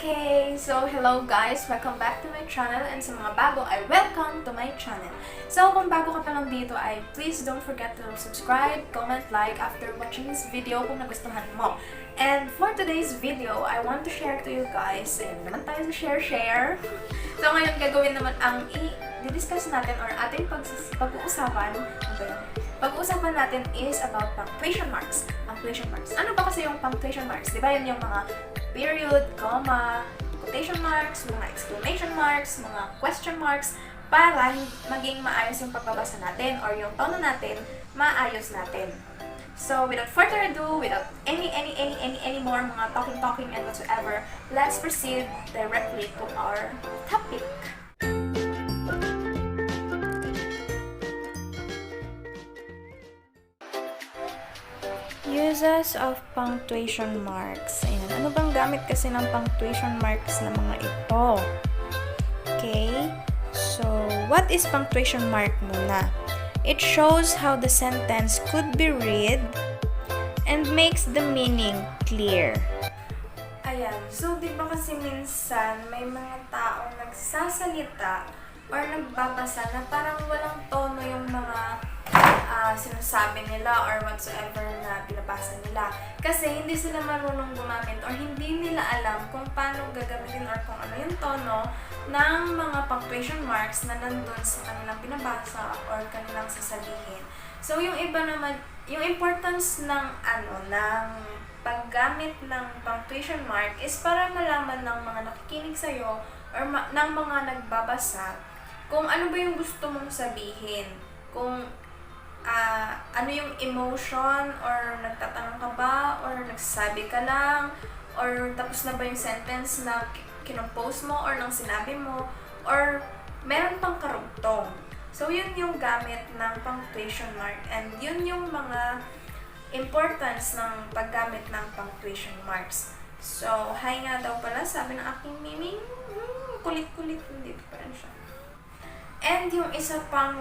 Okay, so hello guys! Welcome back to my channel, and sa mga bago ay welcome to my channel. So kung bago ka pa lang dito ay please don't forget to subscribe, comment, like after watching this video kung nagustuhan mo. And for today's video, I want to share to you guys, naman tayo sa share. So ngayon gagawin naman ang i-discuss natin or ating pag-uusapan, pag-uusapan natin is about punctuation marks. Punctuation marks. Ano ba kasi yung punctuation marks? Diba yun yung mga period, comma, quotation marks, mga exclamation marks, mga question marks, para maging maayos yung pagbabasa natin or yung tono natin, maayos natin. So, without further ado, without any more mga talking and whatsoever, let's proceed directly to our topic. Uses of punctuation marks. Ayan. Ano bang gamit kasi ng punctuation marks na mga ito? Okay. So, what is punctuation mark muna? It shows how the sentence could be read and makes the meaning clear. Ayan. So, di ba kasi minsan may mga taong nagsasalita or nagbabasa na parang walang tono yung mga sinasabi nila or whatsoever na pinabasa nila. Kasi hindi sila marunong gumamit or hindi nila alam kung paano gagamitin or kung ano yung tono ng mga punctuation marks na nandun sa kanilang binabasa or kanilang sasabihin. So, yung iba naman, yung importance ng ng paggamit ng punctuation mark is para malaman ng mga nakikinig sa'yo or ng mga nagbabasa kung ano ba yung gusto mong sabihin. Kung ano yung emotion or nagtatanong ka ba or nagsasabi ka lang or tapos na ba yung sentence na kinompose mo or nang sinabi mo or meron pang karugtong. So, yun yung gamit ng punctuation mark and yun yung mga importance ng paggamit ng punctuation marks. So, hi nga daw pala, sabi ng aking miming, kulit-kulit, hindi pa rin siya. And yung isa pang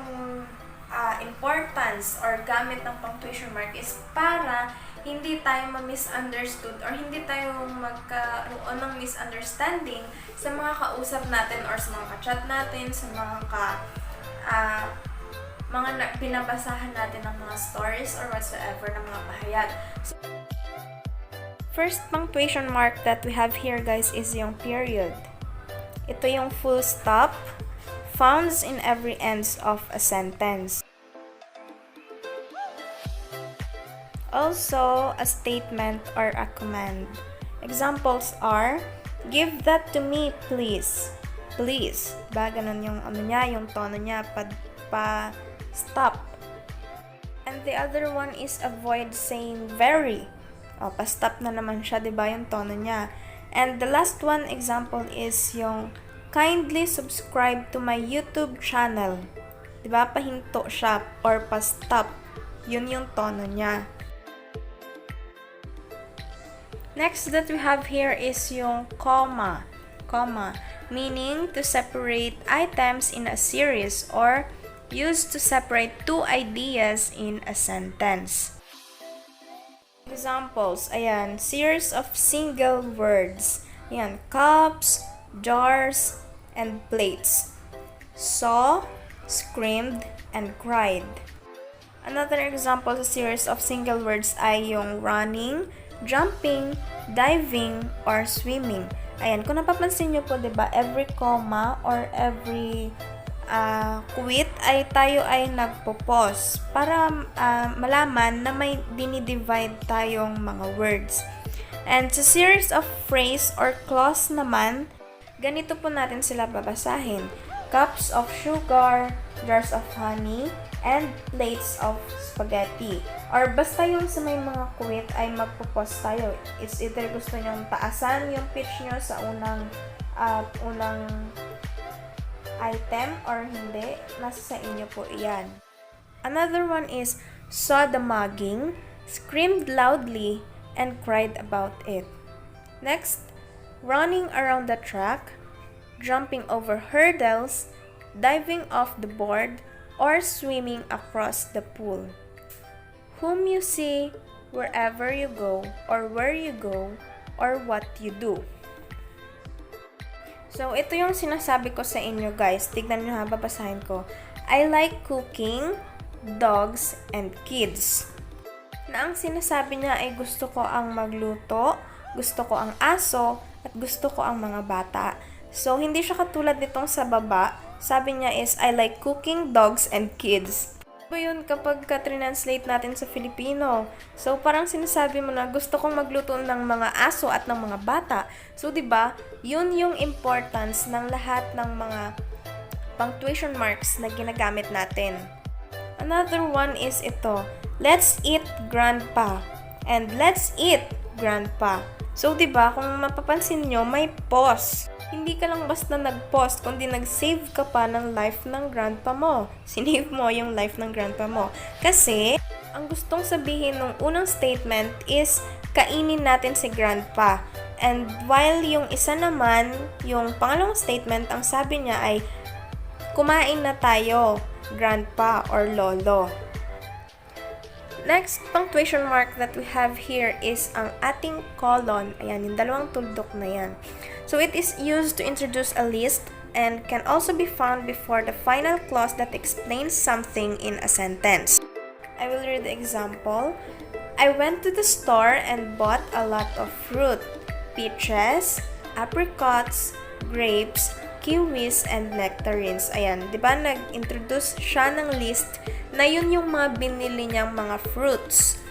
importance or gamit ng punctuation mark is para hindi tayo ma-misunderstood or hindi tayo magkaroon ng misunderstanding sa mga kausap natin or sa mga ka-chat natin, sa mga binabasahan natin ng mga stories or whatsoever ng mga pahayag. So, first punctuation mark that we have here guys is yung period. Ito yung full stop found in every ends of a sentence. Also, a statement or a command. Examples are, give that to me, please. Please. Ba, ganun yung yung tono niya, stop. And the other one is avoid saying very. Pa-stop na naman siya, diba yung tono niya. And the last one example is yung kindly subscribe to my YouTube channel. Diba? Pahinto siya or pa-stop. Yun yung tono niya. Next that we have here is yung comma. Comma, meaning to separate items in a series or used to separate two ideas in a sentence. Examples, ayan, series of single words. Ayan, cups, jars, and plates. Saw, screamed, and cried. Another example sa series of single words ay yung running, jumping, diving, or swimming. Ayan, kung napapansin nyo po, diba, every comma or every quit ay tayo ay nagpo-pause para malaman na may dinidivide tayong mga words. And sa series of phrase or clause naman, ganito po natin sila babasahin. Cups of sugar, jars of honey, and plates of spaghetti. Or basta yung sa may mga quit ay magpo-pause tayo. It's either gusto nyong taasan yung pitch nyo sa unang item or hindi. Nasa sa inyo po iyan. Another one is saw the mugging, screamed loudly, and cried about it. Next, running around the track, jumping over hurdles, diving off the board, or swimming across the pool. Whom you see wherever you go, or where you go, or what you do. So, ito yung sinasabi ko sa inyo, guys. Tignan nyo ha, babasahin ko. I like cooking, dogs, and kids. Na ang sinasabi niya ay gusto ko ang magluto, gusto ko ang aso, at gusto ko ang mga bata. So, hindi siya katulad nitong sa baba. Sabi niya is, I like cooking, dogs, and kids. Ba yun kapag ka-translate natin sa Filipino? So, parang sinasabi mo na gusto kong magluto ng mga aso at ng mga bata. So, di ba? Yun yung importance ng lahat ng mga punctuation marks na ginagamit natin. Another one is ito. Let's eat grandpa. And let's eat grandpa. So, di ba? Kung mapapansin nyo, may pause. Hindi ka lang basta nag-pause, kundi nag-save ka pa ng life ng grandpa mo. Sinave mo yung life ng grandpa mo. Kasi, ang gustong sabihin ng unang statement is, kainin natin si grandpa. And while yung isa naman, yung pangalawang statement, ang sabi niya ay, kumain na tayo, grandpa or lolo. Next punctuation mark that we have here is ang ating colon. Ayan, yung dalawang tuldok na yan. So, it is used to introduce a list and can also be found before the final clause that explains something in a sentence. I will read the example. I went to the store and bought a lot of fruit. Peaches, apricots, grapes, kiwis, and nectarines. Ayan, di ba nag-introduce siya ng list na yun yung mga binili niyang mga fruits.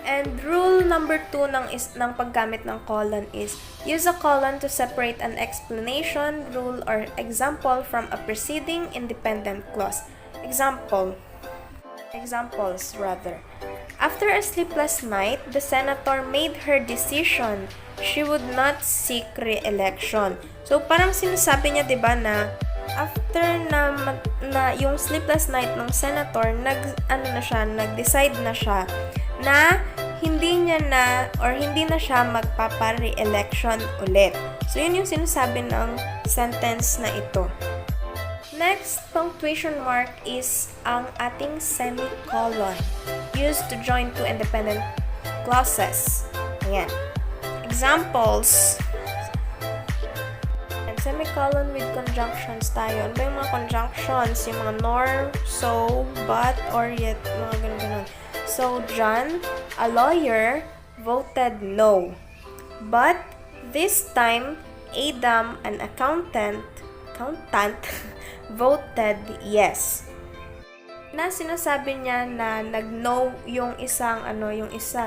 And rule number 2 ng paggamit ng colon is, use a colon to separate an explanation, rule, or example from a preceding independent clause. Examples rather. After a sleepless night, the senator made her decision. She would not seek re-election. So, parang sinasabi niya, diba, na after na yung sleepless night ng senator, nag-decide na siya na hindi na siya magpapa-re-election ulit. So, yun yung sinasabi ng sentence na ito. Next punctuation mark is ang ating semicolon, used to join two independent clauses. Ayan. Examples. And semicolon with conjunctions tayo. Ano ba yung mga conjunctions? Yung mga nor, so, but, or yet, mga ganun-ganun. So, John, a lawyer, voted no. But, this time, Adam, an accountant, voted yes. Na sinasabi niya na nag-no yung isa,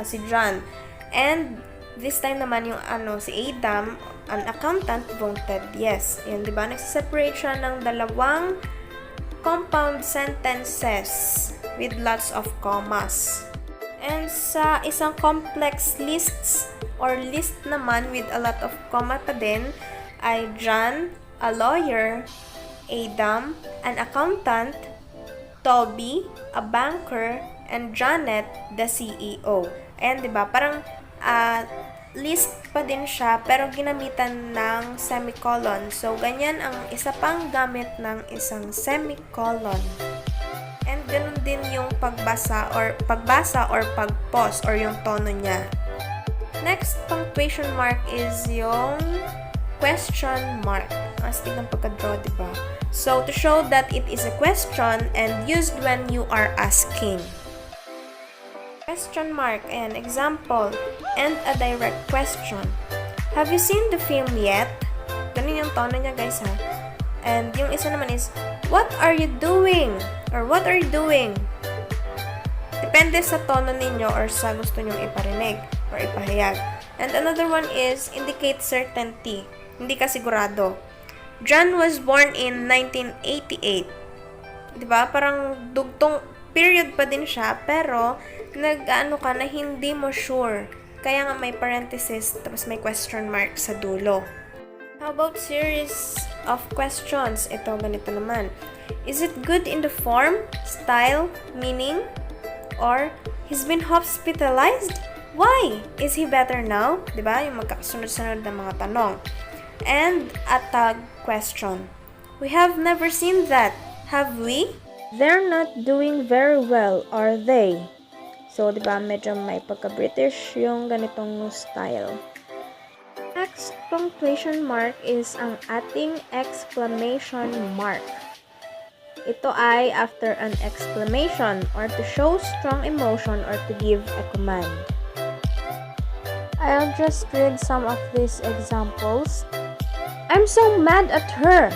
si John. And, this time naman yung si Adam, an accountant, voted yes. Yan, diba? Nagsiseparate siya ng dalawang compound sentences with lots of commas. And sa isang complex lists or list naman with a lot of comma pa din ay John, a lawyer, Adam, an accountant, Toby, a banker, and Janet, the CEO. Ayan, diba? Parang list pa din siya pero ginamitan ng semicolon. So, ganyan ang isa pang gamit ng isang semicolon. And ganun din yung pagbasa or pag-pause or yung tono niya. Next punctuation mark is yung question mark. Astig ng pagka-draw, diba? So, to show that it is a question and used when you are asking. Question mark, ayan, example, and a direct question. Have you seen the film yet? Ganun yung tono niya, guys, ha? And yung isa naman is, what are you doing? Or what are you doing? Depende sa tono ninyo or sa gusto nyong iparinig or ipahayag. And another one is, indicate certainty. Hindi ka sigurado. John was born in 1988. Diba? Parang dugtong period pa din siya, pero nag-ano ka na hindi mo sure. Kaya nga may parenthesis, tapos may question mark sa dulo. How about series of questions? Ito, ganito naman. Is it good in the form, style, meaning? Or, he's been hospitalized? Why? Is he better now? Diba? Yung magkakasunod-sunod na mga tanong. And a tag question. We have never seen that, have we? They're not doing very well, are they? So, di ba, medyo may pagka-British yung ganitong style. next punctuation mark is ang ating exclamation mark. Ito ay after an exclamation or to show strong emotion or to give a command. I'll just read some of these examples. I'm so mad at her.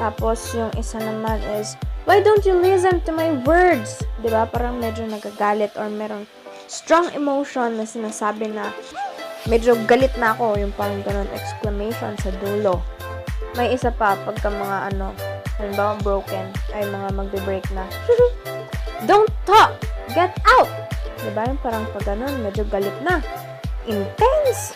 Tapos yung isa naman is, why don't you listen to my words? Diba? Parang medyo nagagalit or merong strong emotion na sinasabi na medyo galit na ako. Yung parang ganun exclamation sa dulo. May isa pa pagka mga halimbawa broken, ay mga magbe-break na. Don't talk! Get out! Diba? Yung parang pag ganun, medyo galit na. Intense!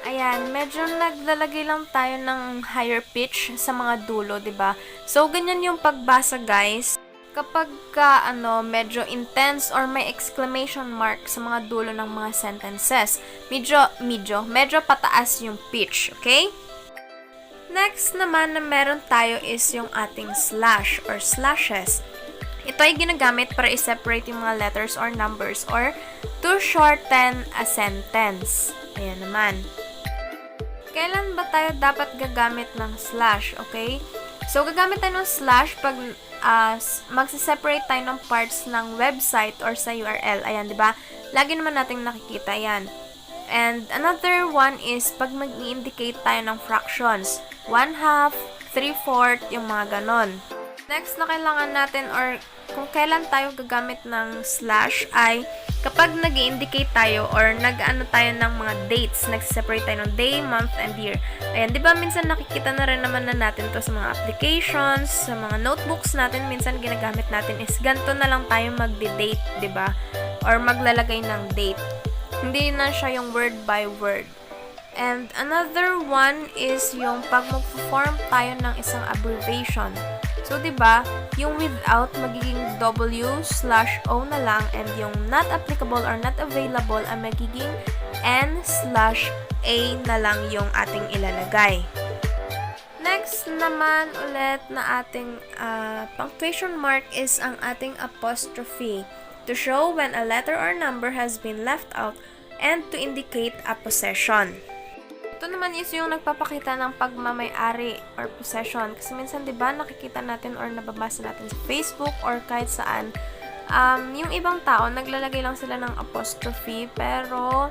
Ayan, medyo naglalagay lang tayo ng higher pitch sa mga dulo, 'di ba? So ganyan yung pagbasa, guys. Kapag medyo intense or may exclamation mark sa mga dulo ng mga sentences, medyo pataas yung pitch, okay? Next naman na meron tayo is yung ating slash or slashes. Ito ay ginagamit para i-separate yung mga letters or numbers or to shorten a sentence. Ayan naman. Kailan ba tayo dapat gagamit ng slash, okay? So, gagamit tayo ng slash pag magsiseparate tayo ng parts ng website or sa URL. Ayan, di ba? Lagi naman natin nakikita yan. And another one is pag mag-i-indicate tayo ng fractions. 1/2, 3/4, yung mga ganon. Next na kailangan natin or kung kailan tayo gagamit ng slash ay kapag nag-i-indicate tayo or nag-ano tayo ng mga dates, nag-separate tayo ng day, month, and year. Ayan, di ba minsan nakikita na rin naman na natin to sa mga applications, sa mga notebooks natin, minsan ginagamit natin is ganito na lang tayo mag-date, di ba? Or maglalagay ng date. Hindi na siya yung word by word. And another one is yung pag mag-form tayo ng isang abbreviation. So, diba, yung without magiging W/O na lang and yung not applicable or not available ay magiging N/A na lang yung ating ilalagay. Next naman ulit na ating punctuation mark is ang ating apostrophe to show when a letter or number has been left out and to indicate a possession. Ito naman is yung nagpapakita ng pagmamay-ari or possession. Kasi minsan, di ba, nakikita natin or nababasa natin sa Facebook or kahit saan, yung ibang tao, naglalagay lang sila ng apostrophe, pero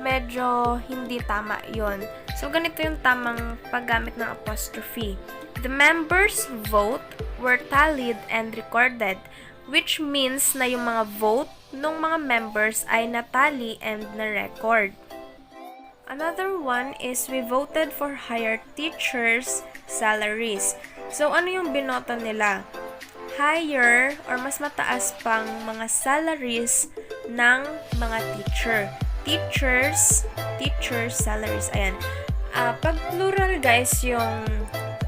medyo hindi tama yon. So, ganito yung tamang paggamit ng apostrophe. The members' vote were tallied and recorded, which means na yung mga vote ng mga members ay natali and na-record. Another one is we voted for higher teachers' salaries. So, ano yung binoto nila? Higher or mas mataas pang mga salaries ng mga teacher. Teachers salaries. Ayan. Pag plural, guys, yung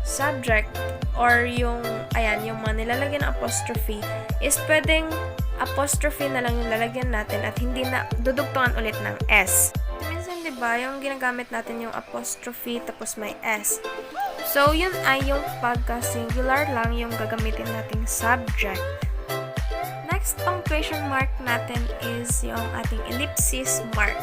subject or yung mga nilalagyan ng apostrophe is pwedeng apostrophe na lang yung lalagyan natin at hindi na dudugtungan ulit ng S. Minsan, diba, yung ginagamit natin yung apostrophe tapos may S. So, yun ay yung pagka-singular lang yung gagamitin nating subject. Next punctuation mark natin is yung ating ellipsis mark.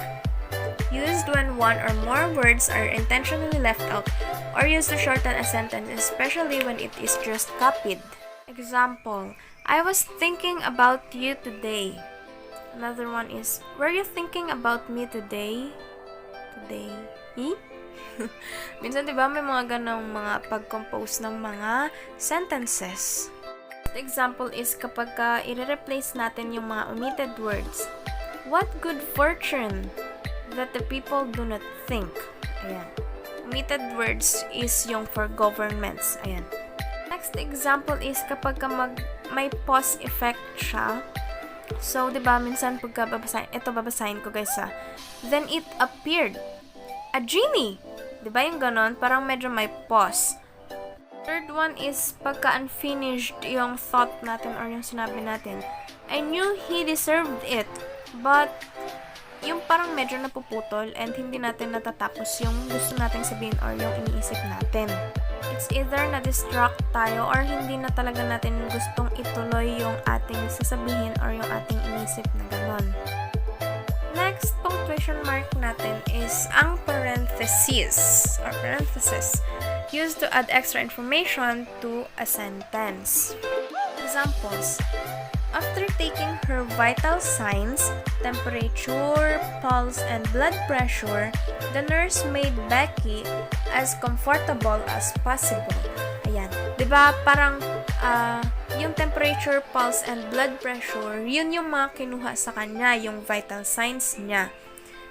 Used when one or more words are intentionally left out or used to shorten a sentence, especially when it is just copied. Example, I was thinking about you today. Another one is, were you thinking about me today? Minsan, diba, may mga ganong mga pag-compose ng mga sentences. Example is kapag i-replace natin yung mga omitted words. What good fortune that the people do not think. Ayan. Omitted words is yung for governments. Ayan. Next example is kapag may pause effect siya. So, diba, minsan pagka babasahin ko, guys, then it appeared a genie. Diba yung ganon? Parang medyo may pause. Third one is pagka unfinished yung thought natin or yung sinabi natin. I knew he deserved it, but yung parang medyo napuputol and hindi natin natatapos yung gusto nating sabihin or yung iniisip natin. It's either na-distract tayo or hindi na talaga natin gustong ituloy yung ating sasabihin or yung ating inisip na ganon. Next next punctuation mark natin is ang parenthesis or parenthesis, used to add extra information to a sentence. Examples: after taking her vital signs, temperature, pulse, and blood pressure, the nurse made Becky as comfortable as possible. Ayan. Diba, parang yung temperature, pulse, and blood pressure, yun yung mga kinuha sa kanya, yung vital signs niya.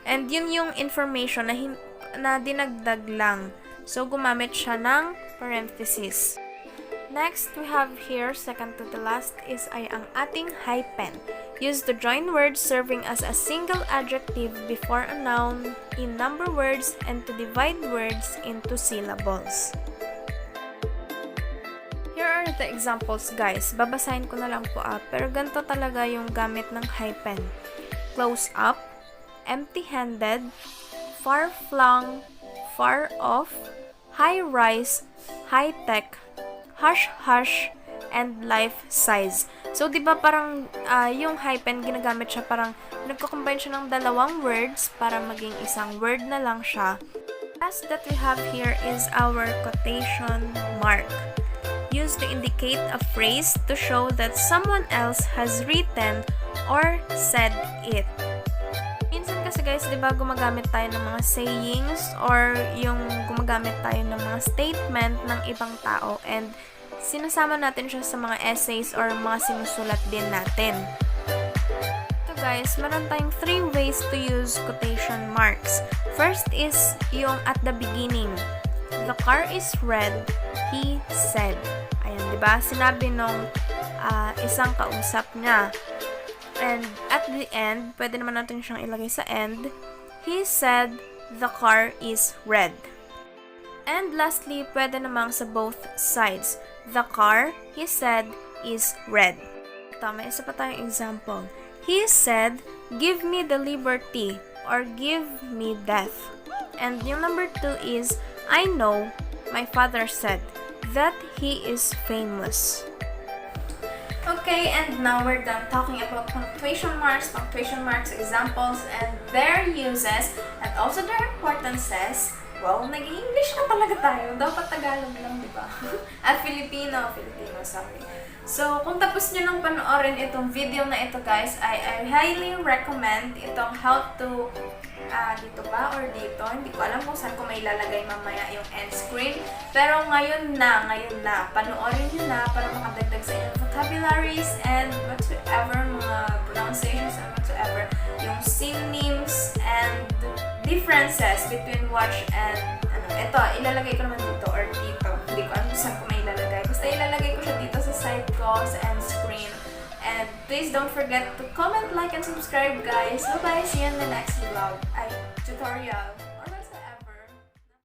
And yun yung information na dinagdag lang. So, gumamit siya ng parenthesis. Next, we have here, second to the last, is ay ang ating hyphen, used to join words serving as a single adjective before a noun in number words and to divide words into syllables. Here are the examples, guys. Babasahin ko na lang po pero ganito talaga yung gamit ng hyphen. Close up, empty-handed, far-flung, far off, high-rise, high-tech, hush-hush, and life-size. So, di ba parang yung hyphen, ginagamit siya parang nagko-combine siya ng dalawang words para maging isang word na lang siya. Last that we have here is our quotation mark, used to indicate a phrase to show that someone else has written or said it. Minsan kasi guys, di ba gumagamit tayo ng mga sayings or yung gumagamit tayo ng mga statement ng ibang tao and sinasama natin siya sa mga essays or mga sinusulat din natin. So guys, meron tayong 3 ways to use quotation marks. First is yung at the beginning. The car is red, he said. Ayan, di ba? Sinabi nung isang kausap niya. And at the end, pwede naman natin siyang ilagay sa end. He said the car is red. And lastly, pwede namang sa both sides. The car, he said, is red. Ito, may isa pa tayong example. He said, give me the liberty or give me death. And yung number 2 is, I know, my father said, that he is famous. Okay, and now we're done talking about punctuation marks examples, and their uses, and also their importances. Wow, nag-English na talaga tayo. Dapat Tagalog lang, di ba? Filipino, sorry. So, kung tapos nyo nang panoorin itong video na ito, guys, I highly recommend itong how to dito ba or dito. Hindi ko alam kung saan ko may lalagay mamaya yung end screen. Pero ngayon na. Panoorin nyo na para makadagdag sa inyong vocabularies and whatsoever, mga pronunciations and whatsoever. Yung synonyms and differences between watch and ito, ilalagay ko naman dito or dito. Hindi ko alam kung saan ko may ilalagay. Basta ilalagay ko siya dito sa side ko, sa end screen. And please don't forget to comment, like, and subscribe, guys. Bye-bye! See you in the next vlog. Tutorial.